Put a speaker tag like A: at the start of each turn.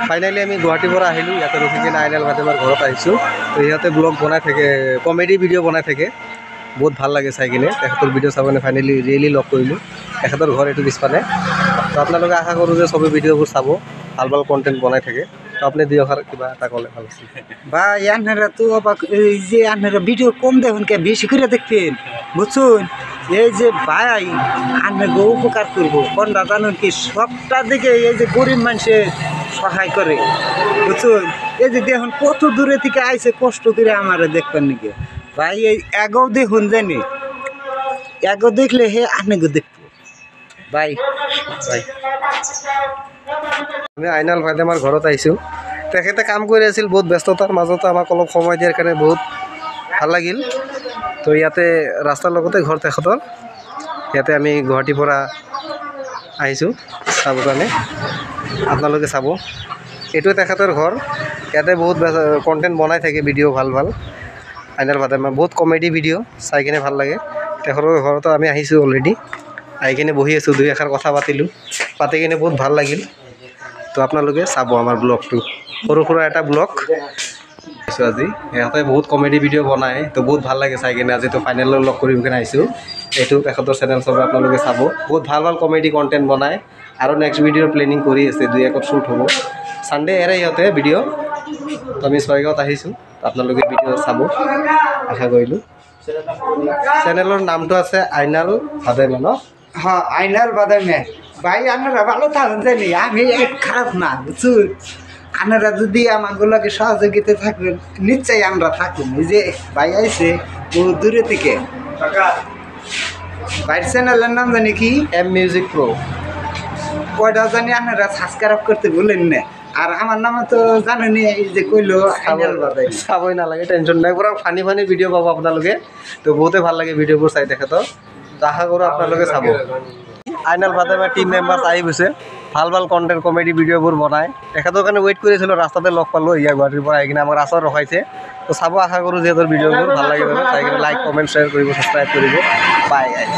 A: Finally আমি গুৱাহাটীৰ পৰা আহিলোঁ, ইয়াতে ৰখি কিনে আইনাল ফাতেমাৰ ঘৰত আহিছোঁ। তো সিহঁতে ব্লগ বনাই থাকে, কমেডি ভিডিঅ' বনাই থাকে, বহুত ভাল লাগে চাই কিনে। তেখেতৰ ভিডিঅ' চাব ফাইনেলি ৰিয়েলি লগ কৰিলোঁ। তেখেতৰ ঘৰ এইটো পিছফালে। তো আপোনালোকে আশা কৰোঁ যে চবেই ভিডিঅ'বোৰ চাব, ভাল ভাল কণ্টেণ্ট বনাই থাকে। তো আপুনি দুই আষাৰ কিবা এটা ক'লে ভাল আছিল।
B: ভাই আপনারা তো অবাক, এই যে আপনারা ভিডিও কম দেখুন কে, বেশি করে দেখবেন, বুঝছেন? এই যে ভাই আপনাকে উপকার করবো কোনটা জানুন কি, সবটা দিকে এই যে গরিব মানুষের সহায় করে, বুঝছেন? এই যে দেখুন কত দূরে থেকে আইসে কষ্ট করে আমারে দেখবেন নাকি ভাই। এই এগো দেখুন জানি, এগো দেখলে হে আপনাকে দেখবো ভাই।
A: ভাই আমি আইনাল ফাতেমাৰ ঘৰত আহিছোঁ। তেখেতে কাম কৰি আছিল, বহুত ব্যস্ততাৰ মাজতে আমাক অলপ সময় দিয়াৰ কাৰণে বহুত ভাল লাগিল। তো ইয়াতে ৰাস্তাৰ লগতে ঘৰ তেখেতৰ। ইয়াতে আমি গুৱাহাটীৰ পৰা আহিছোঁ চাবৰ কাৰণে, আপোনালোকে চাব। এইটোৱে তেখেতৰ ঘৰ। ইয়াতে বহুত কণ্টেণ্ট বনাই থাকে, ভিডিঅ' ভাল ভাল। আইনাল ফাতেমা বহুত কমেডি ভিডিঅ' চাই কিনে ভাল লাগে। তেখেতৰ ঘৰতো আমি আহিছোঁ অলৰেডি, আহি কিনে বহি আছোঁ, দুই এষাৰ কথা পাতিলোঁ, পাতি কিনে বহুত ভাল লাগিল। তো আপোনালোকে চাব আমাৰ ব্লগটো, সৰু সুৰা এটা ব্লগ আহিছোঁ আজি। সিহঁতে বহুত কমেডি ভিডিঅ' বনায়, তো বহুত ভাল লাগে চাই কিনে। আজিতো ফাইনেলৰ লগ কৰিব কিনে আহিছোঁ। এইটো তেখেতৰ চেনেল চবে আপোনালোকে চাব, বহুত ভাল ভাল কমেডি কণ্টেণ্ট বনায়। আৰু নেক্সট ভিডিঅ'ৰ প্লেনিং কৰি আছে, দুই একত শ্বুট হ'ব। ছানডে এৰে সিহঁতে ভিডিঅ'। তো আমি ছয়গাঁৱত আহিছোঁ, আপোনালোকে ভিডিঅ' চাব আশা কৰিলোঁ। চেনেলৰ নামটো আছে আইনাল ফাতেমা ন?
B: হ্যাঁ, আইনাল বাদামে ভাই আপনারা ভালো থাকুন জানি, আমি খারাপ না, বুঝুন? আপনারা যদি আমাগুলোকে সহযোগিতা থাকবেন, নিশ্চয়ই আমরা থাকুন। এই যে ভাই আইছে বহু দূরে থেকে, ভাইয়ের চ্যানেলের নাম জানি কি,
A: এম মিউজিক প্রো।
B: ওইটা জানি আপনারা সাবস্ক্রাইব করতে ভুলেন না। আর আমার নাম তো জানেনি, এই যে কইলো আইনাল বাদাম।
A: চাবই নালাগে, টেনশ্যন নাই, পুৰা ফানি ফানি ভিডিঅ' পাব আপোনালোকে। তো বহুতে ভাল লাগে ভিডিঅ'বোৰ চাই তেখেতৰ। তো আশা কৰোঁ আপোনালোকে চাব। আইনাল ফাতেমাৰ টিম মেম্বাৰ্ছ আহি গৈছে, ভাল ভাল কণ্টেণ্ট কমেডি ভিডিঅ'বোৰ বনায়। তেখেতৰ কাৰণে ৱেইট কৰিছিলোঁ, ৰাস্তাতে লগ পালোঁ। ইয়াৰ গুৱাহাটীৰ পৰা আহি কিনে আমাক ৰাস্তাত ৰখাইছে। তো চাব, আশা কৰোঁ যিহেতু ভিডিঅ'বোৰ ভাল লাগে, চাই কিনে লাইক কমেণ্ট শ্বেয়াৰ কৰিব, ছাবস্ক্ৰাইব কৰিব। বাই গাইজ।